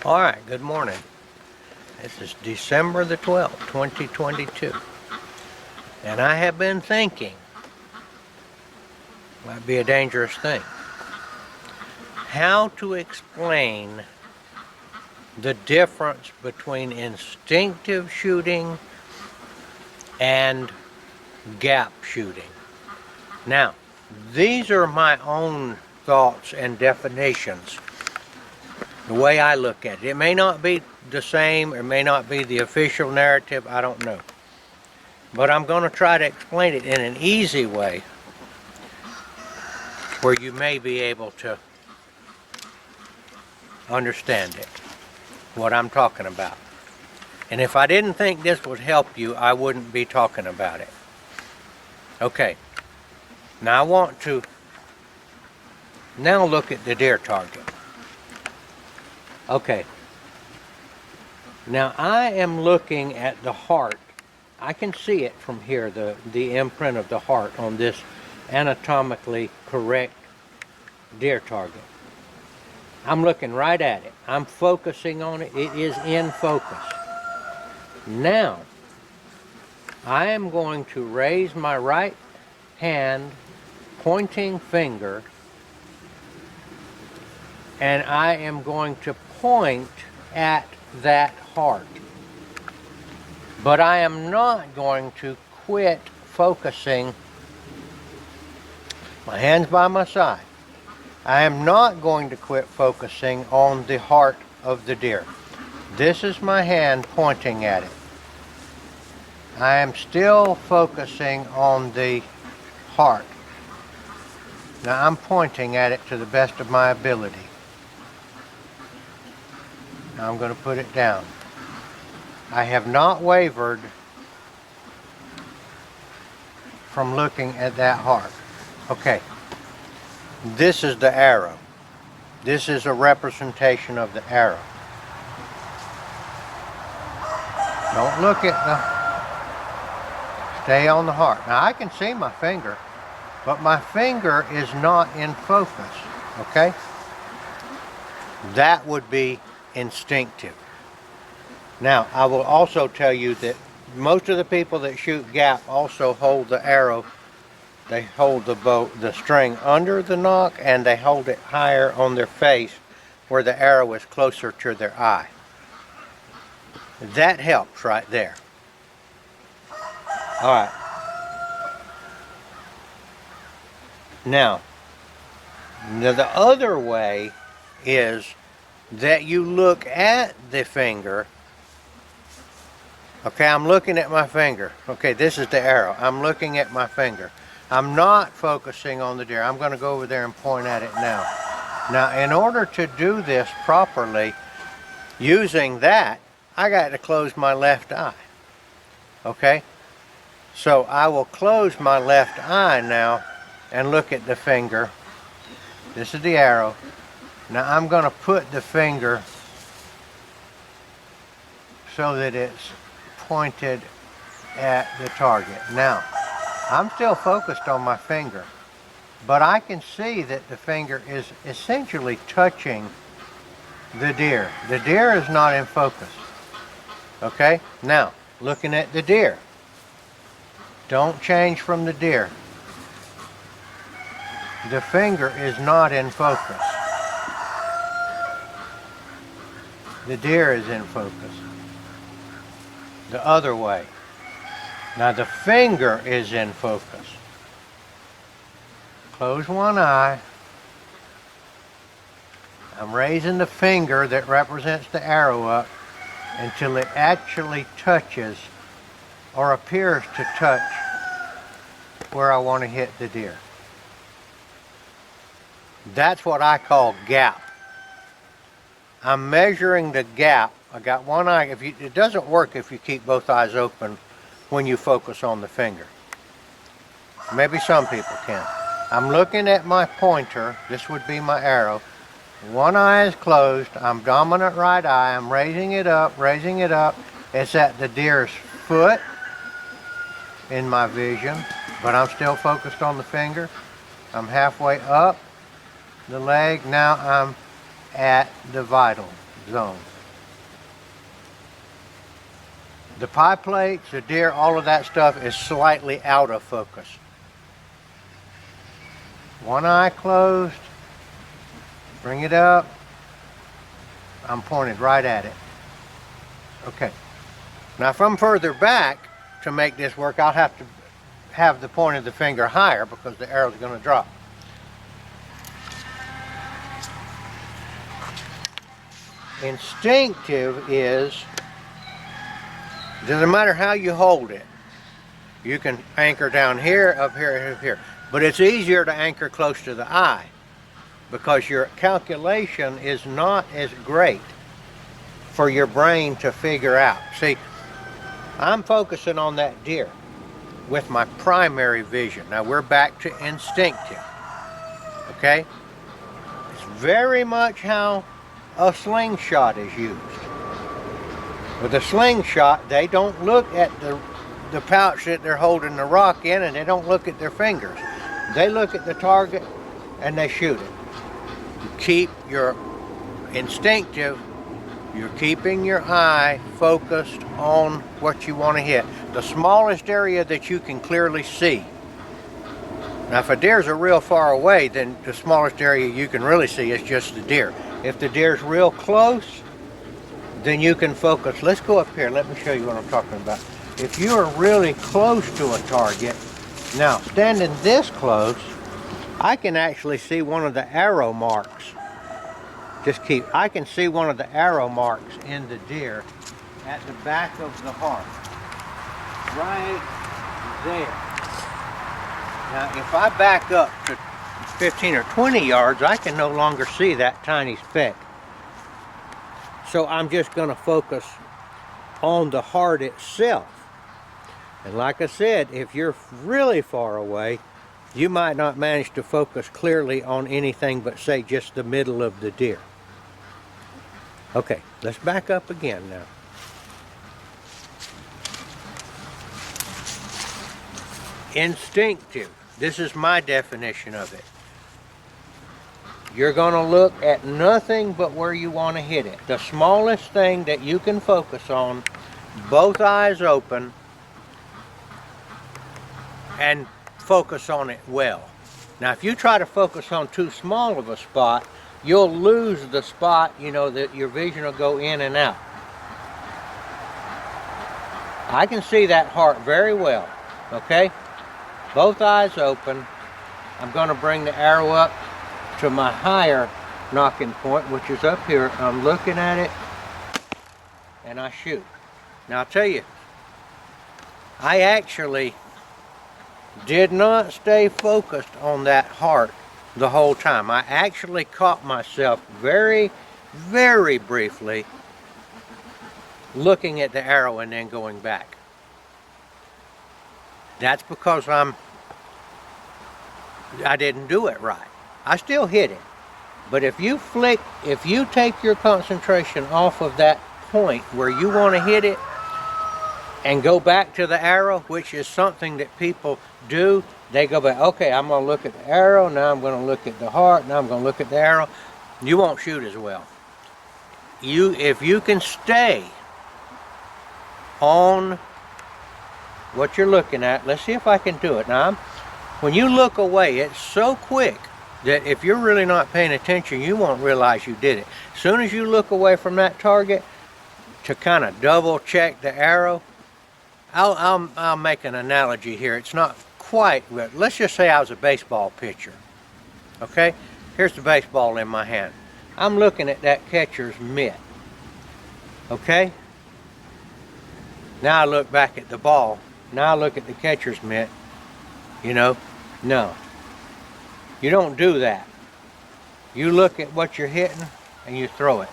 All right, good morning. This is December the 12th, 2022. And I have been thinking, might be a dangerous thing, how to explain the difference between instinctive shooting and gap shooting. Now, these are my own thoughts and definitions. The way I look at it. It may not be the same, or may not be the official narrative, I don't know. But I'm going to try to explain it in an easy way where you may be able to understand it, what I'm talking about. And if I didn't think this would help you, I wouldn't be talking about it. Okay, now I want to now look at the deer target. Okay, now I am looking at the heart. I can see it from here, the imprint of the heart on this anatomically correct deer target. I'm looking right at it. I'm focusing on it. It is in focus. Now, I am going to raise my right hand, pointing finger, and I am going to point at that heart. But I am not going to quit focusing. My hand's by my side. I am not going to quit focusing on the heart of the deer. This is my hand pointing at it. I am still focusing on the heart. Now I'm pointing at it to the best of my ability. Now I'm going to put it down. I have not wavered from looking at that heart. Okay, this is the arrow. This is a representation of the arrow. Don't look at stay on the heart. Now I can see my finger, but my finger is not in focus, okay? That would be instinctive. Now, I will also tell you that most of the people that shoot gap also hold the arrow, they hold the string under the nock, and they hold it higher on their face where the arrow is closer to their eye. That helps right there. All right. Now, the other way is that you look at the finger. Okay, I'm looking at my finger. Okay, this is the arrow. I'm looking at my finger. I'm not focusing on the deer. I'm going to go over there and point at it now. Now, in order to do this properly, using that, I got to close my left eye. Okay? So I will close my left eye now and look at the finger. This is the arrow. Now I'm going to put the finger so that it's pointed at the target. Now, I'm still focused on my finger, but I can see that the finger is essentially touching the deer. The deer is not in focus. Okay? Now, looking at the deer. Don't change from the deer. The finger is not in focus. The deer is in focus. The other way. Now the finger is in focus. Close one eye. I'm raising the finger that represents the arrow up until it actually touches or appears to touch where I want to hit the deer. That's what I call gap. I'm measuring the gap. I got one eye. It doesn't work if you keep both eyes open when you focus on the finger. Maybe some people can. I'm looking at my pointer. This would be my arrow. One eye is closed. I'm dominant right eye. I'm raising it up, raising it up. It's at the deer's foot in my vision, but I'm still focused on the finger. I'm halfway up the leg. Now I'm at the vital zone. The pie plates, the deer, all of that stuff is slightly out of focus. One eye closed, bring it up. I'm pointed right at it. Okay. Now if I'm further back to make this work, I'll have to have the point of the finger higher because the arrow's going to drop. Instinctive is, doesn't matter how you hold it. You can anchor down here, up here, up here. But it's easier to anchor close to the eye because your calculation is not as great for your brain to figure out. See, I'm focusing on that deer with my primary vision. Now we're back to instinctive, okay? It's very much how a slingshot is used. With a slingshot, they don't look at the pouch that they're holding the rock in, and they don't look at their fingers. They look at the target and they shoot it. You keep your instinctive, you're keeping your eye focused on what you want to hit. The smallest area that you can clearly see. Now if a deer's are real far away, then the smallest area you can really see is just the deer. If the deer's real close, then you can focus. Let's go up here, let me show you what I'm talking about. If you are really close to a target, now standing this close, I can actually see one of the arrow marks. I can see one of the arrow marks in the deer at the back of the heart. Right there. Now if I back up to 15 or 20 yards, I can no longer see that tiny speck. So I'm just going to focus on the heart itself. And like I said, if you're really far away, you might not manage to focus clearly on anything but say just the middle of the deer. Okay, let's back up again now. Instinctive. This is my definition of it. You're going to look at nothing but where you want to hit it. The smallest thing that you can focus on, both eyes open, and focus on it well. Now if you try to focus on too small of a spot, you'll lose the spot, you know, that your vision will go in and out. I can see that heart very well, okay? Both eyes open. I'm going to bring the arrow up to my higher knocking point, which is up here. I'm looking at it and I shoot. Now I'll tell you, I actually did not stay focused on that heart the whole time. I actually caught myself very, very briefly looking at the arrow and then going back. That's because I didn't do it right. I still hit it. But if you take your concentration off of that point where you want to hit it and go back to the arrow, which is something that people do, they go back, okay, I'm going to look at the arrow, now I'm going to look at the heart, now I'm going to look at the arrow. You won't shoot as well. If you can stay on what you're looking at, let's see if I can do it. Now, when you look away, it's so quick that if you're really not paying attention, you won't realize you did it. As soon as you look away from that target to kind of double check the arrow, I'll make an analogy here. It's not quite, but let's just say I was a baseball pitcher. Okay? Here's the baseball in my hand. I'm looking at that catcher's mitt. Okay? Now I look back at the ball. Now I look at the catcher's mitt. You know? No. You don't do that. You look at what you're hitting and you throw it.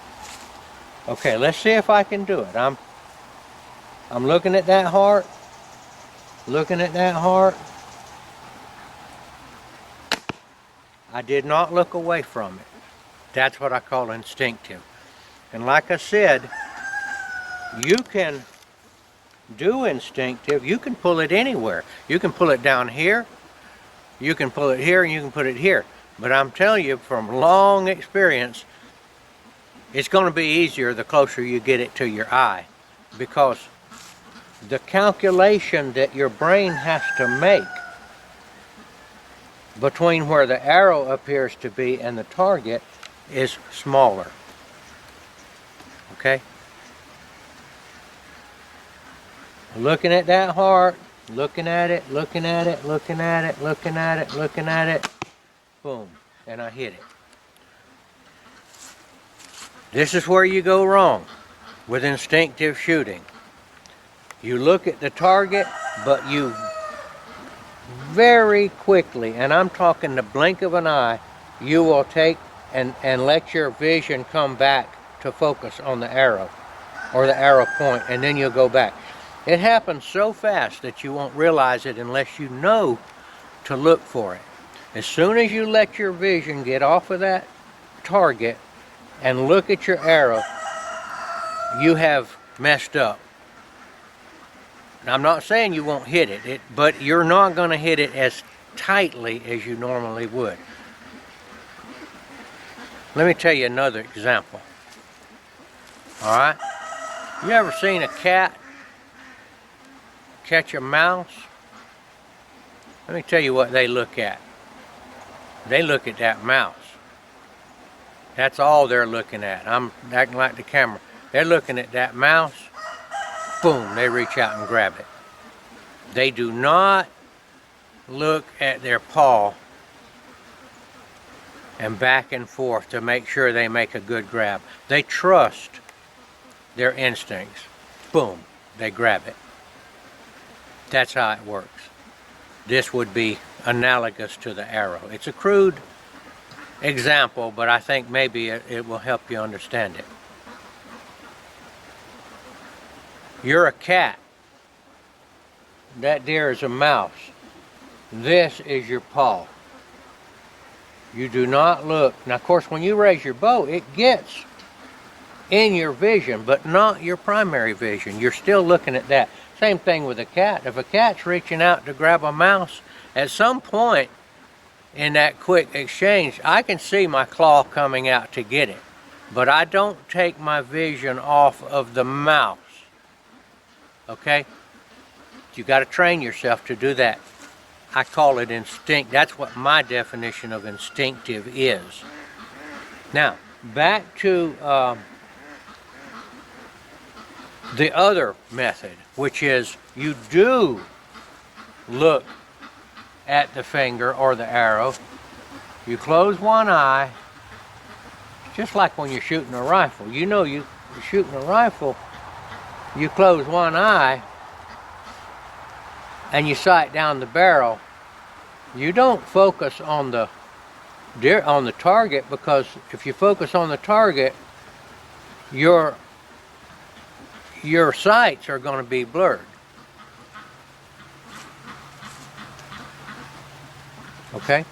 Okay, let's see if I can do it. I'm looking at that heart. Looking at that heart. I did not look away from it. That's what I call instinctive. And like I said, you can do instinctive. You can pull it anywhere. You can pull it down here. You can pull it here and you can put it here. But I'm telling you from long experience, it's going to be easier the closer you get it to your eye. Because the calculation that your brain has to make between where the arrow appears to be and the target is smaller. Okay? Looking at that heart, looking at it, looking at it, looking at it, looking at it, looking at it, boom, and I hit it. This is where you go wrong with instinctive shooting. You look at the target, but you very quickly, and I'm talking the blink of an eye, you will take and let your vision come back to focus on the arrow or the arrow point, and then you'll go back. It happens so fast that you won't realize it unless you know to look for it. As soon as you let your vision get off of that target and look at your arrow, you have messed up. Now, I'm not saying you won't hit it, but you're not going to hit it as tightly as you normally would. Let me tell you another example. All right? You ever seen a cat catch a mouse? Let me tell you what they look at. They look at that mouse. That's all they're looking at. I'm acting like the camera. They're looking at that mouse. Boom, they reach out and grab it. They do not look at their paw and back and forth to make sure they make a good grab. They trust their instincts. Boom, they grab it. That's how it works. This would be analogous to the arrow. It's a crude example, but I think maybe it will help you understand it. You're a cat. That deer is a mouse. This is your paw. You do not look. Now, of course, when you raise your bow, it gets in your vision, but not your primary vision. You're still looking at that. Same thing with a cat. If a cat's reaching out to grab a mouse, at some point in that quick exchange, I can see my claw coming out to get it, but I don't take my vision off of the mouse. Okay? You got to train yourself to do that. I call it instinct. That's what my definition of instinctive is. Now, back to the other method, which is you do look at the finger or the arrow. You close one eye, just like when you're shooting a rifle. You know you're shooting a rifle, you close one eye and you sight down the barrel. You don't focus on the target, because if you focus on the target, your sights are going to be blurred. Okay?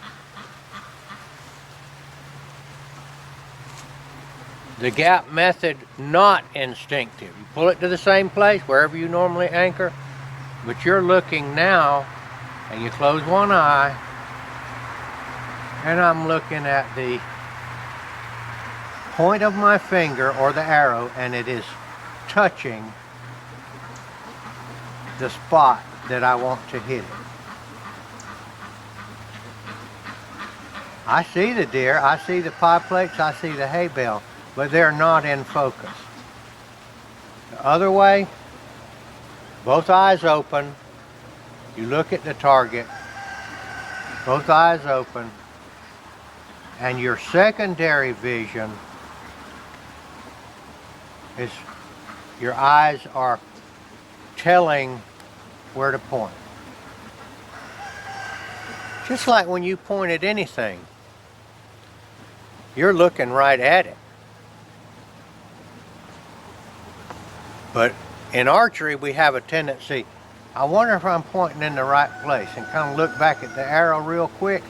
The gap method, not instinctive. You pull it to the same place wherever you normally anchor, but you're looking now, and you close one eye, and I'm looking at the point of my finger or the arrow, and it is touching the spot that I want to hit it. I see the deer, I see the pie plates, I see the hay bale, but they're not in focus. The other way, both eyes open, you look at the target, both eyes open, and your secondary vision is, your eyes are telling where to point. Just like when you point at anything, you're looking right at it. But in archery, we have a tendency, I wonder if I'm pointing in the right place, and kind of look back at the arrow real quick.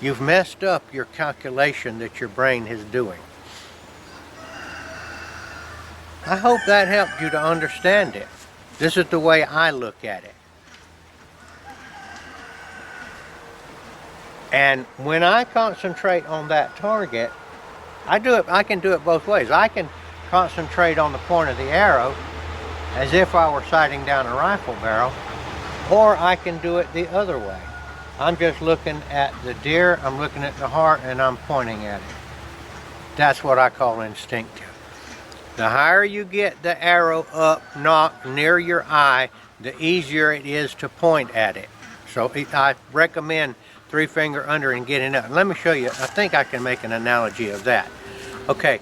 You've messed up your calculation that your brain is doing. I hope that helped you to understand it. This is the way I look at it. And when I concentrate on that target, I can do it both ways. I can concentrate on the point of the arrow as if I were sighting down a rifle barrel, or I can do it the other way. I'm just looking at the deer, I'm looking at the heart, and I'm pointing at it. That's what I call instinctive. The higher you get the arrow up, nocked near your eye, the easier it is to point at it. So I recommend 3-finger under and getting up. Let me show you, I think I can make an analogy of that. Okay.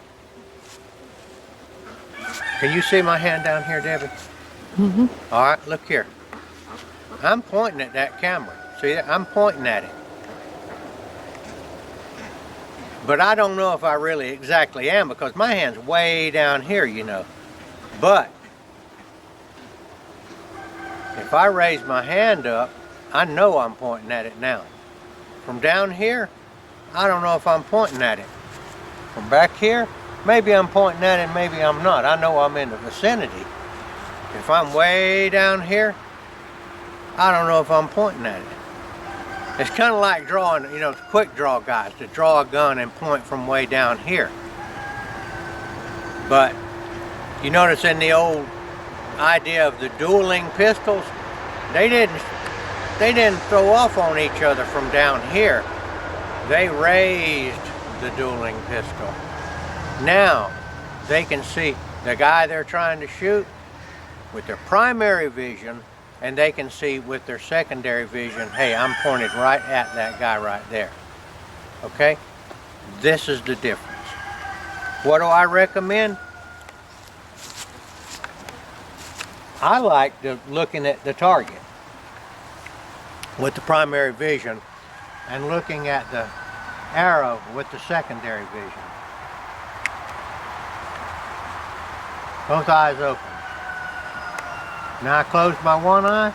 Can you see my hand down here, Debbie? Mm-hmm. All right, look here. I'm pointing at that camera. See, I'm pointing at it. But I don't know if I really exactly am because my hand's way down here, you know. But if I raise my hand up, I know I'm pointing at it now. From down here, I don't know if I'm pointing at it. From back here, maybe I'm pointing at it, maybe I'm not. I know I'm in the vicinity. If I'm way down here, I don't know if I'm pointing at it. It's kind of like drawing, you know, quick draw guys to draw a gun and point from way down here. But you notice in the old idea of the dueling pistols, they didn't throw off on each other from down here. They raised the dueling pistol. Now they can see the guy they're trying to shoot with their primary vision, and they can see with their secondary vision, hey, I'm pointed right at that guy right there. Okay? This is the difference. What do I recommend? I like looking at the target with the primary vision and looking at the arrow with the secondary vision. Both eyes open. Now I close my one eye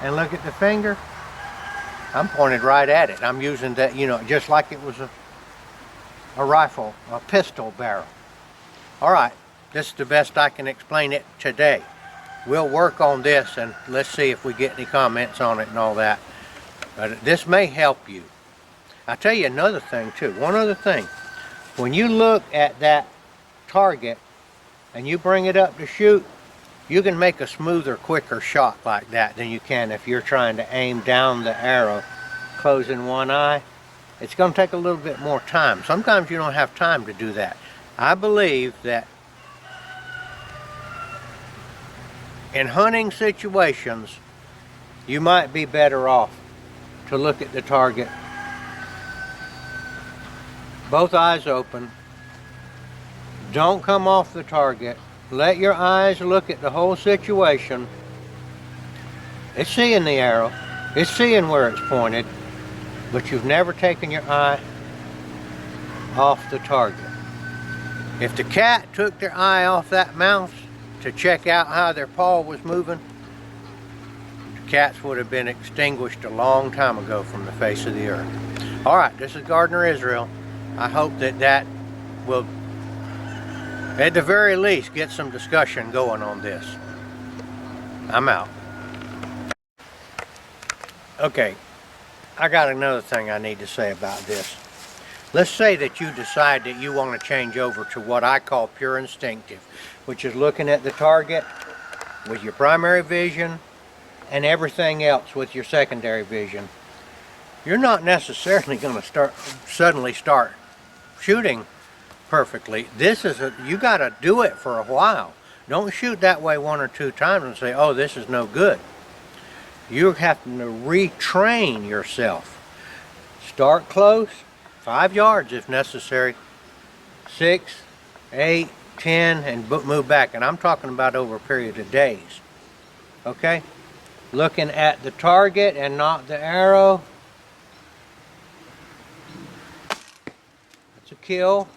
and look at the finger. I'm pointed right at it. I'm using that, you know, just like it was a rifle, a pistol barrel. All right, this is the best I can explain it today. We'll work on this and let's see if we get any comments on it and all that. But this may help you. I'll tell you another thing too, one other thing. When you look at that target and you bring it up to shoot, you can make a smoother, quicker shot like that than you can if you're trying to aim down the arrow, closing one eye. It's going to take a little bit more time. Sometimes you don't have time to do that. I believe that in hunting situations, you might be better off to look at the target, both eyes open. Don't come off the target. Let your eyes look at the whole situation. It's seeing the arrow. It's seeing where it's pointed, but you've never taken your eye off the target. If the cat took their eye off that mouse to check out how their paw was moving, the cats would have been extinguished a long time ago from the face of the earth. All right, this is Gardener Israel. I hope that will, at the very least, get some discussion going on this. I'm out. Okay, I got another thing I need to say about this. Let's say that you decide that you want to change over to what I call pure instinctive, which is looking at the target with your primary vision and everything else with your secondary vision. You're not necessarily going to suddenly start shooting perfectly. You got to do it for a while. Don't shoot that way 1 or 2 times and say, oh, this is no good. You're having to retrain yourself. Start close, 5 yards if necessary, 6, 8, 10, and move back. And I'm talking about over a period of days. Okay? Looking at the target and not the arrow. That's a kill.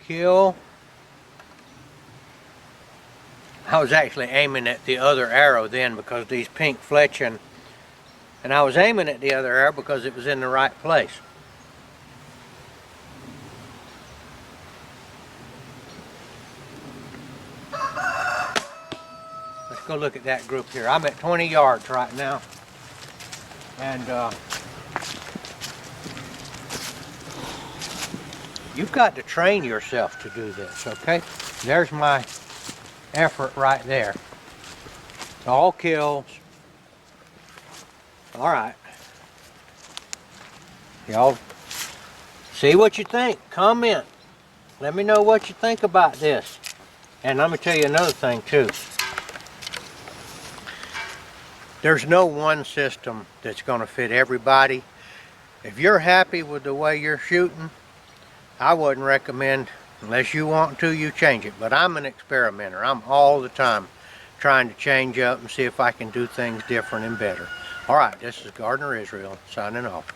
Kill. I was actually aiming at the other arrow then because these pink fletching, and I was aiming at the other arrow because it was in the right place. Let's go look at that group here. I'm at 20 yards right now. And you've got to train yourself to do this, okay? There's my effort right there. All kills. All right. Y'all see what you think. Comment. Let me know what you think about this. And let me tell you another thing too. There's no one system that's going to fit everybody. If you're happy with the way you're shooting, I wouldn't recommend, unless you want to, you change it. But I'm an experimenter. I'm all the time trying to change up and see if I can do things different and better. All right, this is Gardener Israel signing off.